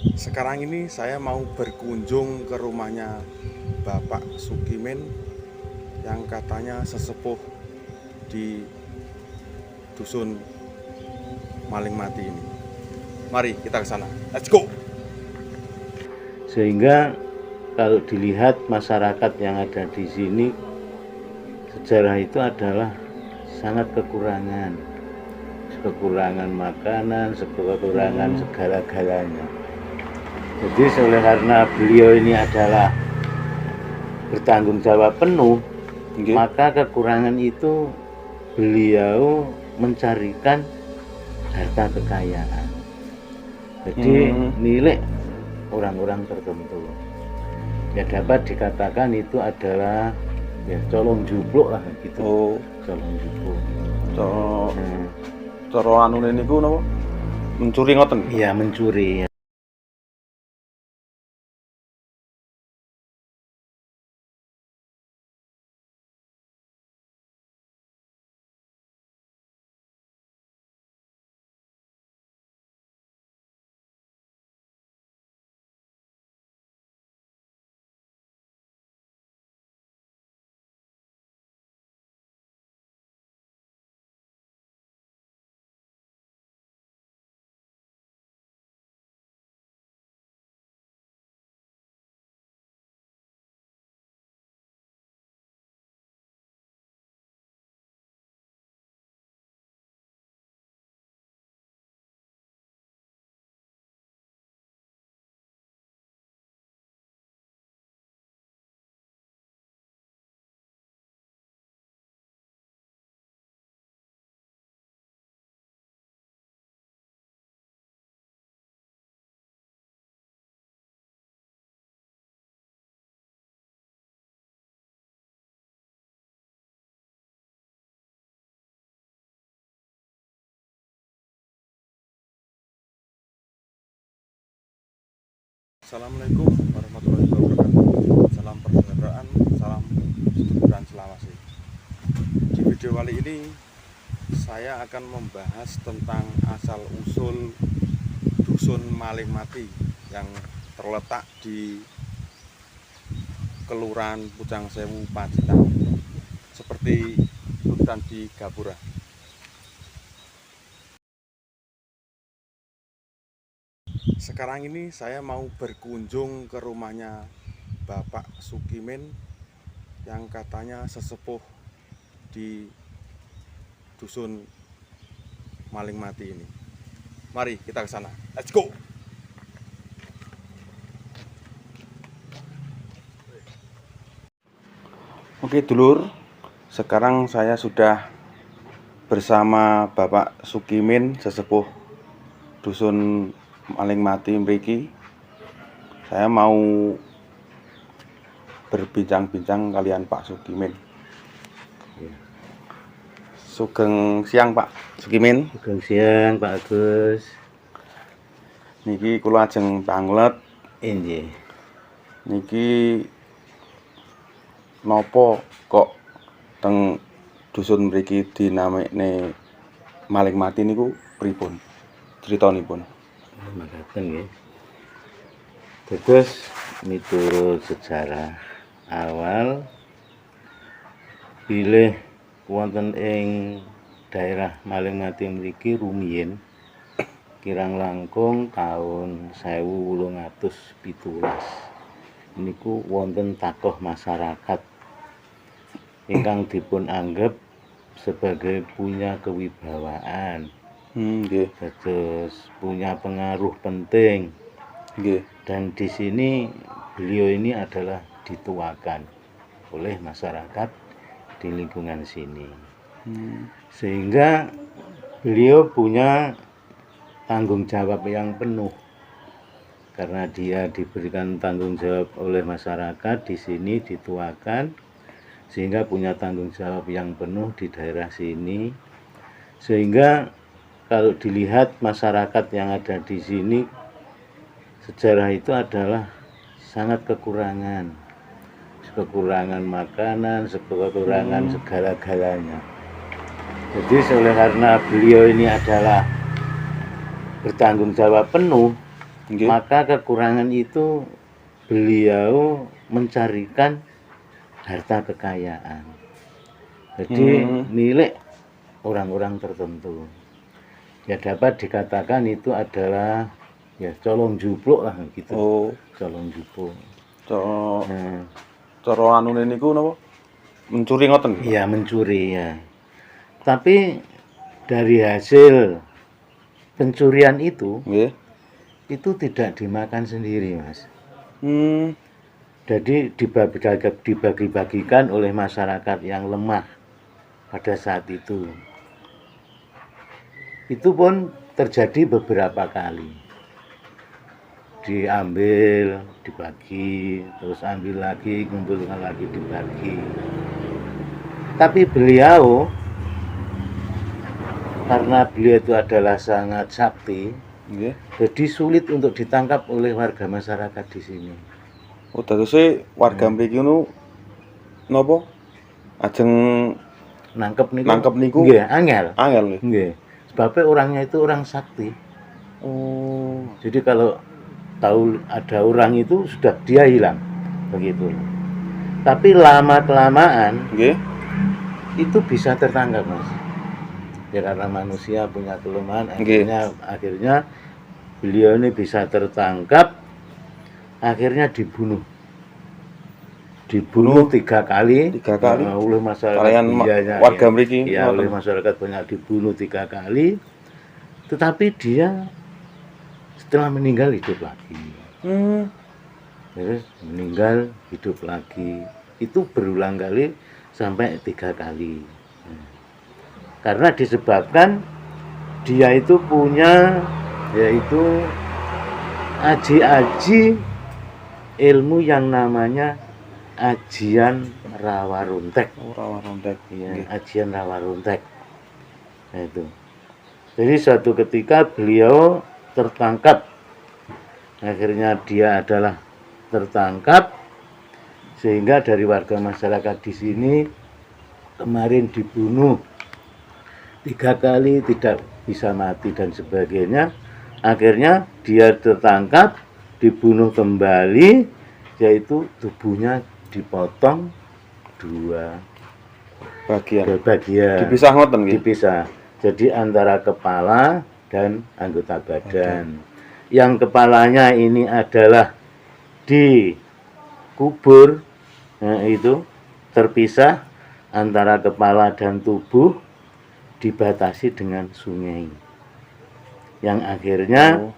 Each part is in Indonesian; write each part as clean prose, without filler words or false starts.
Sekarang ini saya mau berkunjung ke rumahnya Bapak Sukimin yang katanya sesepuh di dusun Maling Mati ini. Mari kita ke sana. Let's go. Sehingga kalau dilihat masyarakat yang ada di sini, sejarah itu adalah sangat kekurangan makanan, kekurangan segala-galanya. Jadi oleh karena beliau ini adalah bertanggung jawab penuh, maka kekurangan itu beliau mencarikan harta kekayaan. Jadi milik orang-orang tertentu. Ya dapat dikatakan itu adalah ya colong jubluk lah gitu. Colong jubluk. Cara anu niku napa? Mencuri ngoten? Iya, mencuri. Assalamualaikum warahmatullahi wabarakatuh. Salam persaudaraan, salam seduluran Selawasi. Di video kali ini saya akan membahas tentang asal-usul dusun Maling Mati yang terletak di Kelurahan Pucang Sewu, Pacitan, seperti hutan di Gapura. Sekarang ini saya mau berkunjung ke rumahnya Bapak Sukimin yang katanya sesepuh di dusun Maling Mati ini. Mari kita ke sana. Let's go. Oke dulur, sekarang saya sudah bersama Bapak Sukimin, sesepuh dusun Maling Mati mriki. Saya mau berbincang-bincang kalian Pak Sukimin. Sugeng siang Pak Sukimin. Sugeng siang Pak Agus. Niki kula ajeng tanglet. Inggih. Niki nopo kok teng dusun mriki dinamekne Maling Mati niku pripun critanipun? Makaten nggih. Terus miturut sejarah awal bilih wonten ing daerah Maling Mati mriki rumiyin kirang langkung taun 1817 niku wonten takoh masyarakat ingkang dipun anggap sebagai punya kewibawaan. Nggih. Terus punya pengaruh penting. Nggih. Dan di sini beliau ini adalah dituakan oleh masyarakat di lingkungan sini. Sehingga beliau punya tanggung jawab yang penuh. Karena dia diberikan tanggung jawab oleh masyarakat di sini dituakan, sehingga punya tanggung jawab yang penuh di daerah sini. Sehingga kalau dilihat masyarakat yang ada di sini, sejarah itu adalah sangat kekurangan makanan, kekurangan segala-galanya. Jadi oleh karena beliau ini adalah bertanggung jawab penuh, Nggih. Maka kekurangan itu beliau mencarikan harta kekayaan. Jadi milik orang-orang tertentu. Ya dapat dikatakan itu adalah ya colong jupluk lah gitu. Oh, Colong jupluk. cara Nah, cara anune niku napa? Mencuri ngoten. ya mencuri ya. Tapi dari hasil pencurian itu Nggih. tidak dimakan sendiri, Mas. Hmm. Jadi dibagi-bagikan oleh masyarakat yang lemah pada saat itu. Itu pun terjadi beberapa kali. Diambil, dibagi, terus ambil lagi, kumpulkan lagi, dibagi. Tapi beliau, karena beliau itu adalah sangat sakti, Nggih. jadi sulit untuk ditangkap oleh warga masyarakat di sini. Oh, dadose warga mriki nu napa? Ajeng Nangkep niku nggih, angel. angel nggih. Nggih. Sebabnya orangnya itu orang sakti. Oh. Jadi kalau tahu ada orang itu sudah dia hilang. Begitu. Tapi lama-kelamaan Nggih. itu bisa tertangkap, Mas. Ya karena manusia punya kelemahan, akhirnya beliau ini bisa tertangkap, akhirnya dibunuh 3 kali. 3 kali. Oleh masyarakat warga mriki. ya oleh masyarakat banyak dibunuh 3 kali, tetapi dia setelah meninggal hidup lagi. Terus meninggal hidup lagi, itu berulang kali sampai 3 kali. Karena disebabkan dia itu punya yaitu aji-aji ilmu yang namanya ajian rawa runtek. Oh, rawa runtek. Ya, ajian rawa runtek. Nah, itu. Jadi suatu ketika beliau tertangkap. Akhirnya dia adalah tertangkap sehingga dari warga masyarakat di sini kemarin dibunuh 3 kali tidak bisa mati dan sebagainya. Akhirnya dia tertangkap, dibunuh kembali, yaitu tubuhnya dipotong 2 bagian. Dipisah ngoten nggih. Dipisah. Jadi antara kepala dan anggota badan. Yang kepalanya ini adalah dikubur, nah itu terpisah antara kepala dan tubuh, dibatasi dengan sungai yang akhirnya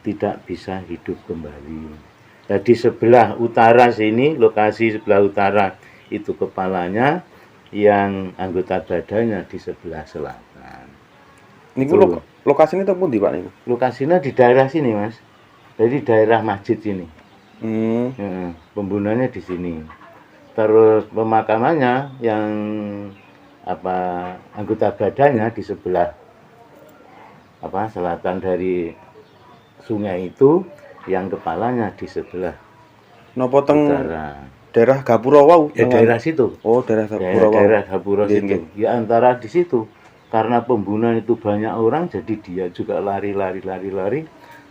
tidak bisa hidup kembali. Jadi sebelah utara sini, lokasi sebelah utara itu kepalanya, yang anggota badannya di sebelah selatan. Niku lokasinya itu pundi Pak niku? Lokasinya di daerah sini, Mas. Jadi daerah masjid sini. Pembunuhannya di sini. Terus pemakamannya yang anggota badannya di sebelah selatan dari sungai itu, yang kepalanya di sebelah napa teng utara. Daerah Gapura wau. Ya daerah situ. Oh, daerah Gapura wau. Daerah Gapura situ. Ya antara di situ. Karena pembunuhan itu banyak orang, jadi dia juga lari.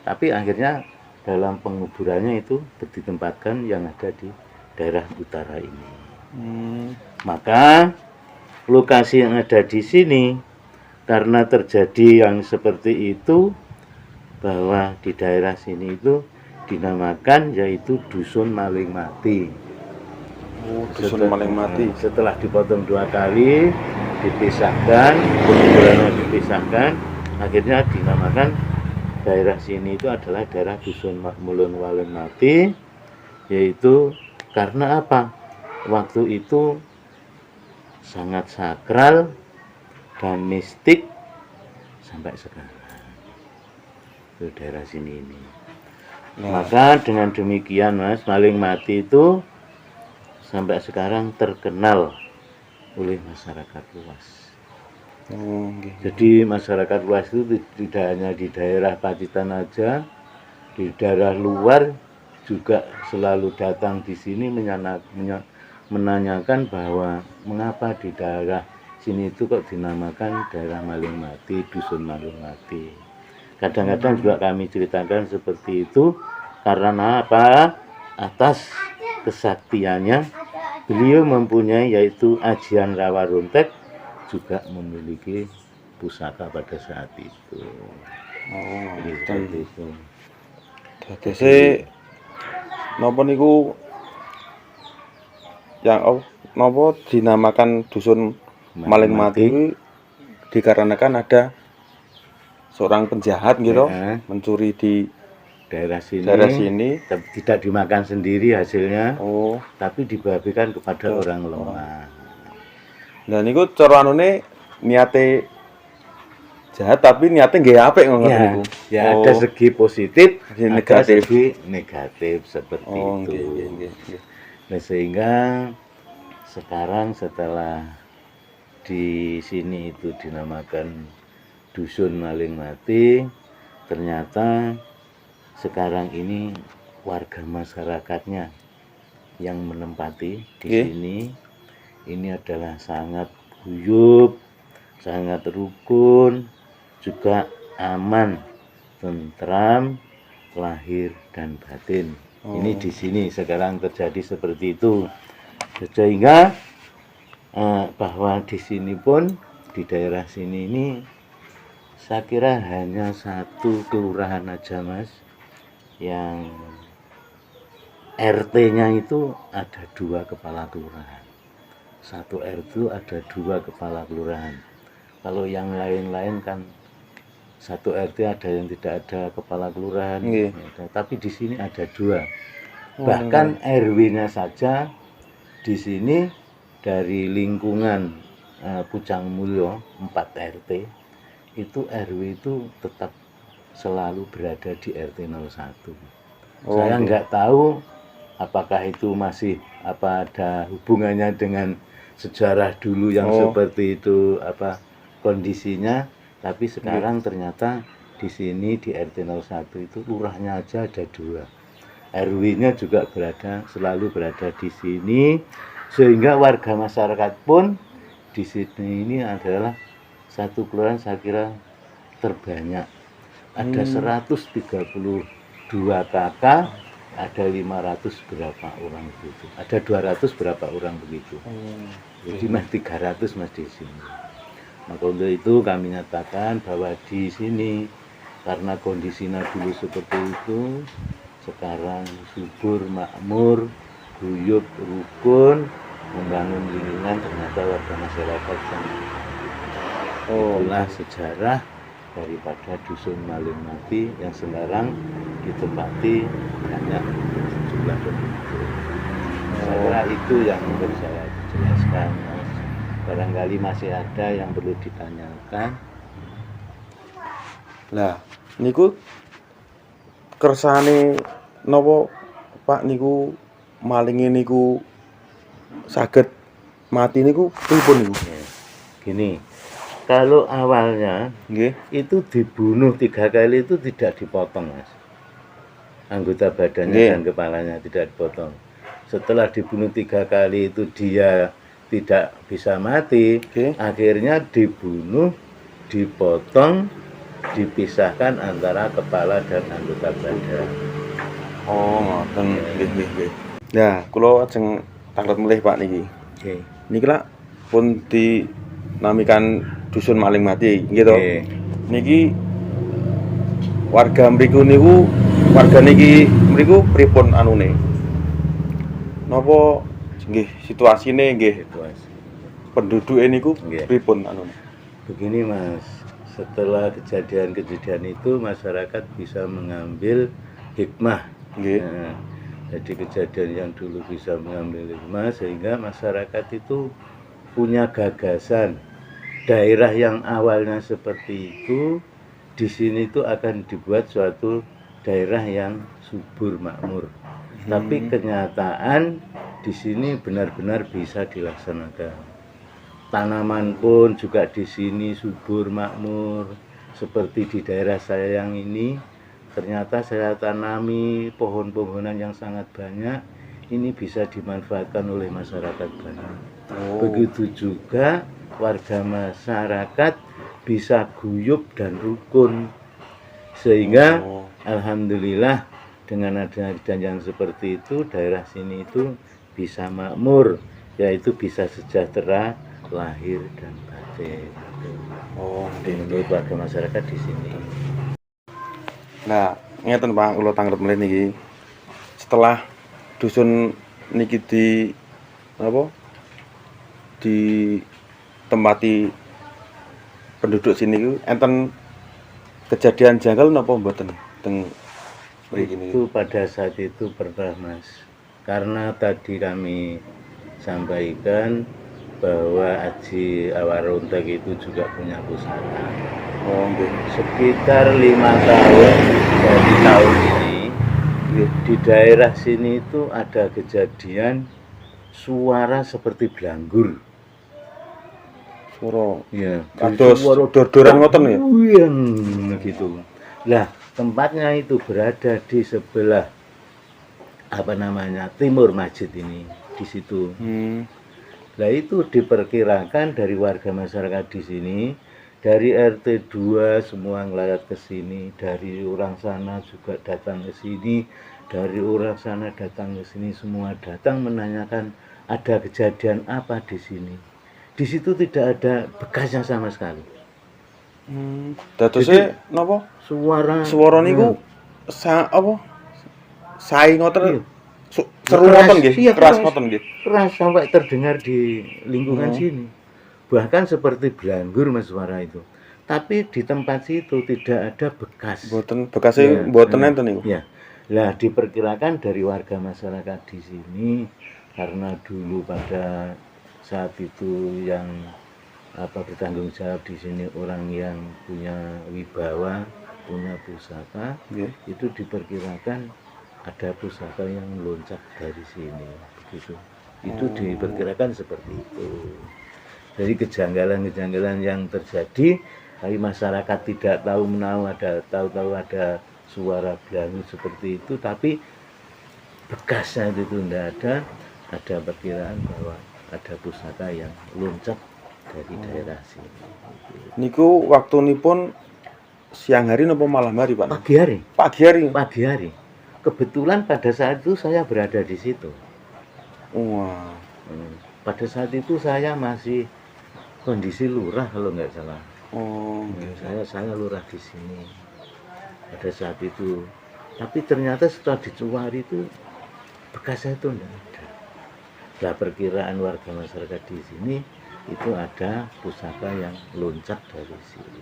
Tapi akhirnya dalam penguburannya itu ditempatkan yang ada di daerah utara ini. Maka lokasi yang ada di sini, karena terjadi yang seperti itu, bahwa di daerah sini itu dinamakan yaitu dusun maling mati. Dusun maling mati. Setelah dipotong 2 kali, dipisahkan, penguburannya dipisahkan, akhirnya dinamakan daerah sini itu adalah daerah dusun maling mati, yaitu karena apa? Waktu itu sangat sakral dan mistik sampai sekarang. Itu daerah sini ini. Maka dengan demikian, Mas, maling mati itu sampai sekarang terkenal oleh masyarakat luas. Jadi masyarakat luas itu tidak hanya di daerah Pacitan aja, di daerah luar juga selalu datang di sini menanyakan bahwa mengapa di daerah sini itu kok dinamakan daerah maling mati, dusun maling mati. Kadang-kadang juga kami ceritakan seperti itu karena apa? Atas kesaktiannya beliau mempunyai yaitu Ajian Rawa Runtek juga memiliki pusaka pada saat itu. Jadi seperti itu. Dadese napa niku yang napa dinamakan dusun Maling Mati kuwi dikarenakan ada seorang penjahat gitu mencuri di daerah daerah sini, sini. tidak dimakan sendiri hasilnya, Oh, tapi dibagikan kepada orang lemah. nah niku cara anune niate jahat tapi niate nggih apik ngono Ya, niku. ya ada segi positif, Segi ada negatif. segi negatif seperti Oh, itu. nggih. Nah, sehingga sekarang setelah di sini itu dinamakan dusun Maling Mati, ternyata sekarang ini warga masyarakatnya yang menempati di sini ini adalah sangat guyup, sangat rukun, juga aman, tentram, lahir dan batin. Ini di sini sekarang terjadi seperti itu, sehingga bahwa di sini pun di daerah sini ini saya kira hanya satu kelurahan aja mas yang RT-nya itu ada 2 kepala kelurahan. Satu RT ada 2 kepala kelurahan. Kalau yang lain-lain kan satu RT ada yang tidak ada kepala kelurahan, tapi di sini ada 2. Bahkan RW-nya saja di sini dari lingkungan Pucang Mulyo 4 RT itu RW itu tetap selalu berada di RT 01. Saya nggak tahu apakah itu masih ada hubungannya dengan sejarah dulu yang seperti itu kondisinya, tapi sekarang ternyata di sini di RT 01 itu lurahnya aja ada 2. RW-nya juga selalu berada di sini, sehingga warga masyarakat pun di sini ini adalah satu kelurahan saya kira terbanyak. Ada 132 kakak, ada 500 berapa orang begitu. Ada 200 berapa orang begitu. Jadi mas 300 mas di sini. Maka untuk itu kami nyatakan bahwa di sini karena kondisinya dulu seperti itu, sekarang subur, makmur, guyup, rukun, membangun lingkungan, ternyata warga masyarakat sangat. Itulah sejarah daripada dusun Maling Mati yang sekarang ditempati banyak jumlah penduduk. Saya kira itu yang perlu saya jelaskan. Barangkali masih ada yang perlu ditanyakan. Lah, niku kersane napa Pak niku malinge niku saged mati niku pripun niku? Gini, kalau awalnya itu dibunuh 3 kali itu tidak dipotong mas, anggota badannya dan kepalanya tidak dipotong. Setelah dibunuh 3 kali itu dia tidak bisa mati, akhirnya dibunuh, dipotong, dipisahkan antara kepala dan anggota badan. Oh, ngoten. Nggih. Nah, kula ajeng taklet melih Pak niki. Niki lak pun dinamikan dusun Maling Mati, nggih to? Niki warga mriku pripun anune? Napa nggih situasine nggih penduduke niku pripun anune? Begini Mas, setelah kejadian-kejadian itu masyarakat bisa mengambil hikmah. Nah, jadi kejadian yang dulu bisa mengambil hikmah sehingga masyarakat itu punya gagasan. Daerah yang awalnya seperti itu di sini itu akan dibuat suatu daerah yang subur makmur. Tapi kenyataan di sini benar-benar bisa dilaksanakan. Tanaman pun juga di sini subur makmur. Seperti di daerah saya yang ini, ternyata saya tanami pohon-pohonan yang sangat banyak. Ini bisa dimanfaatkan oleh masyarakat banyak. Begitu juga warga masyarakat bisa guyup dan rukun. Sehingga Oh. alhamdulillah dengan adanya kejadian seperti itu, daerah sini itu bisa makmur, yaitu bisa sejahtera lahir dan batin. Oh, Menurut warga masyarakat di sini. Nah, ngeten Pak, kula tanggep meneh niki. Setelah dusun niki apa? Ditempati penduduk sini ku enten kejadian janggal napa mboten teng mriki niki? Itu pada saat itu pernah Mas, karena tadi kami sampaikan bahwa Aji Awaruntek itu juga punya pusaka. Oh, nggih. Sekitar 5 tahun dari tahun ini Nggih. di daerah sini itu ada kejadian suara seperti belanggur. Suara Ya, kados suara dor-doran ngoten ya? yang gitu. Lah, tempatnya itu berada di sebelah timur masjid ini, di situ. Nah, itu diperkirakan dari warga masyarakat di sini, dari RT 2 semua ngeliat ke sini, dari orang sana juga datang ke sini, dari orang sana datang ke sini, semua datang menanyakan ada kejadian apa di sini. Di situ tidak ada bekasnya sama sekali. Dadose napa? Suara niku apa? Sae ngoten. Iya. Seru ngoten nggih, Iya, keras ngoten nggih. keras sampai terdengar di lingkungan sini. Bahkan seperti belanggur Mas suara itu. Tapi di tempat situ tidak ada bekas. Mboten bekase mboten enten niku. Ya. Lah diperkirakan dari warga masyarakat di sini karena dulu pada saat itu yang bertanggung jawab di sini orang yang punya wibawa, punya pusaka, itu diperkirakan ada pusaka yang loncat dari sini begitu. Itu diperkirakan seperti itu. Jadi kejanggalan-kejanggalan yang terjadi, tapi masyarakat tidak tahu ada suara belanggu seperti itu, tapi bekasnya itu tidak ada perkiraan bahwa ada pusaka yang loncat dari daerah sini. Niku waktunipun siang hari napa malam hari, Pak? Pagi hari. Pagi hari. Pagi hari. Kebetulan pada saat itu saya berada di situ. Wah. Pada saat itu saya masih kondisi lurah kalau nggak salah. Oh, saya lurah di sini pada saat itu. Tapi ternyata setelah dicuari itu bekasnya itu enggak ada. Nah, perkiraan warga masyarakat di sini itu ada pusaka yang loncat dari sini.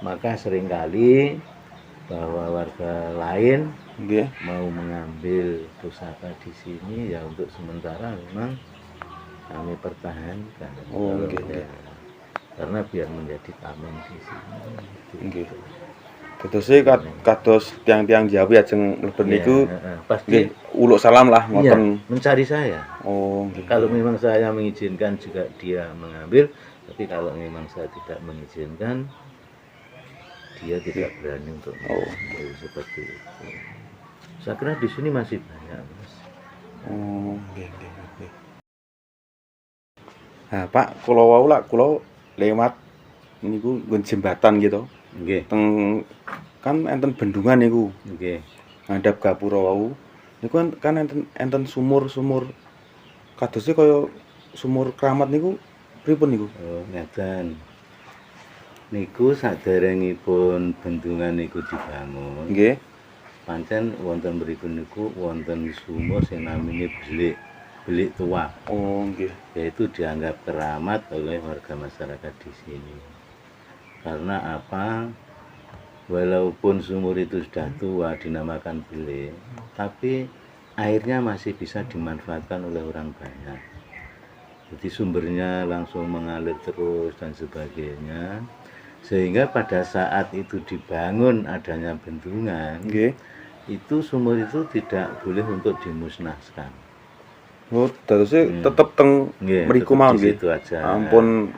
Maka seringkali bahwa warga lain mau mengambil pusaka di sini ya untuk sementara memang kami pertahankan. Karena biar menjadi taman di sini. Gitu. Terus kados tiang-tiang Jawi ajeng mlebet niku pasti uluk salam lah ngoten. Mencari saya. Oh, kalau memang saya mengizinkan juga dia mengambil, tapi kalau memang saya tidak mengizinkan dia tidak berani untuk mengambil seperti itu. Saya kira di sini masih banyak, Mas. Oh, nggih. Nah, Pak, kula wau lewat niku nggon jembatan gitu. Nggih. Kan enten bendungan niku. Nggih. Ngadap gapura wau. Niku kan enten sumur kadosé kaya sumur keramat niku pripun niku? Oh, ngeten. Niku saderengipun bendungan niku dibangun. Nggih. Pancen wonten mriku niku wonten sumur sing namine Belik Tua. Oh, nggih. Yaitu dianggap keramat oleh warga masyarakat di sini. Karena apa? Walaupun sumur itu sudah tua dinamakan Belik, tapi airnya masih bisa dimanfaatkan oleh orang banyak. Jadi sumbernya langsung mengalir terus dan sebagainya. Sehingga pada saat itu dibangun adanya bendungan, itu sumur itu tidak boleh untuk dimusnahkan. Oh, terusnya tetap teng mriku mawon nggih. Ampun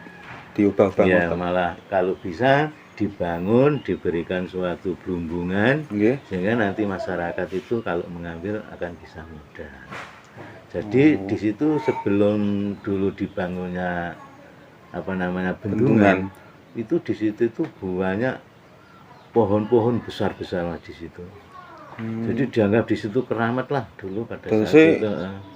diubah-ubah. Ya, malah kalau bisa dibangun, diberikan suatu berumbungan, sehingga nanti masyarakat itu kalau mengambil akan bisa mudah. Jadi di situ sebelum dulu dibangunnya bendungan, itu di situ itu banyak pohon-pohon besar-besar di situ. Jadi dianggap di situ keramat lah dulu pada Terus saat itu.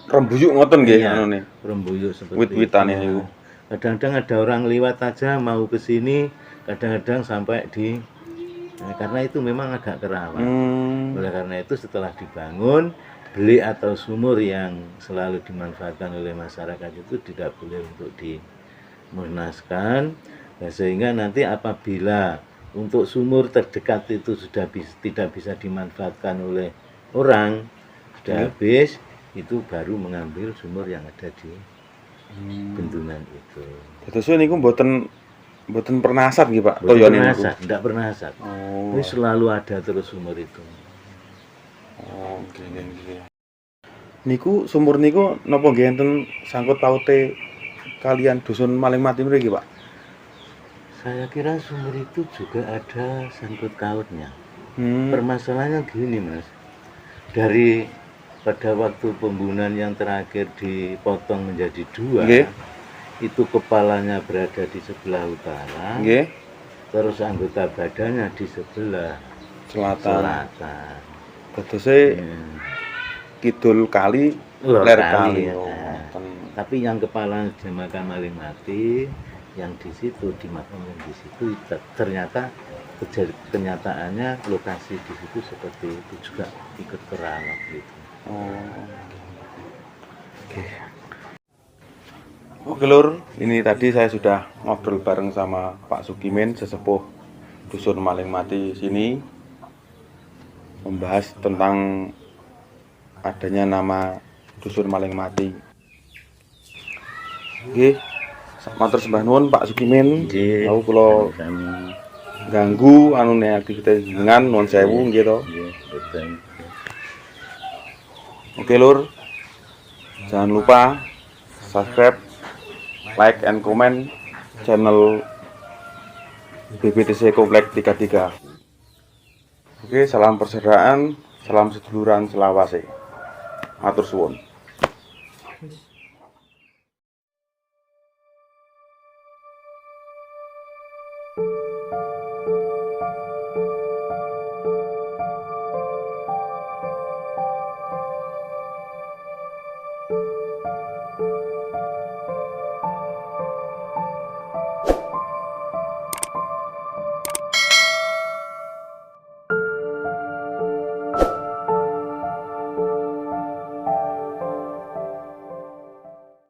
rembuyuk ngoten nggih Iya, anune. rembuyuk seperti Wit-witane itu. niku. Kadang-kadang ada orang lewat aja mau ke sini, kadang-kadang sampai di karena itu memang agak keramat. Oleh karena itu setelah dibangun, belik atau sumur yang selalu dimanfaatkan oleh masyarakat itu tidak boleh untuk dimunaskan. Nah, sehingga nanti apabila untuk sumur terdekat itu sudah tidak bisa dimanfaatkan oleh orang, sudah habis, itu baru mengambil sumur yang ada di bendungan itu. Terus niku mboten pernah asat nggih Pak? Bukan Toyone pernah niku. asat, tidak pernah asat. Oh. Ini selalu ada terus sumur itu. Oh, nggih. Niku sumur niku napa nggih enten sangkut paute kalian dusun Maling Mati mriki, Pak? Saya kira sumur itu juga ada sangkut pautnya. Hmm. Permasalahannya gini Mas, dari pada waktu pembunuhan yang terakhir dipotong menjadi dua, Nggih. itu kepalanya berada di sebelah utara, Nggih. terus anggota badannya di sebelah Selatan. selatan. Tegese kidul kali, Lor ler kali, kali. ya. Oh, Nah, ngoten. tapi yang kepala jemaah Maling Mati yang di situ dimakamkan di situ ternyata kenyataannya lokasi di situ seperti itu juga ikut keramat gitu. Oh. Oke. Oke Lur, ini tadi saya sudah ngobrol bareng sama Pak Sukimin, sesepuh dusun Maling Mati sini, membahas tentang adanya nama dusun Maling Mati. Oke, matur sembah nuwun Pak Sukimin. Nggih. Aku kula Kami ganggu anune aktivitas jenengan nuwun sewu nggih to. nggih, betul. Oke Lur, jangan lupa subscribe, like, and comment channel BBTC Komplek 33. Oke, salam persaudaraan, salam seduluran selawase. Matur suwun.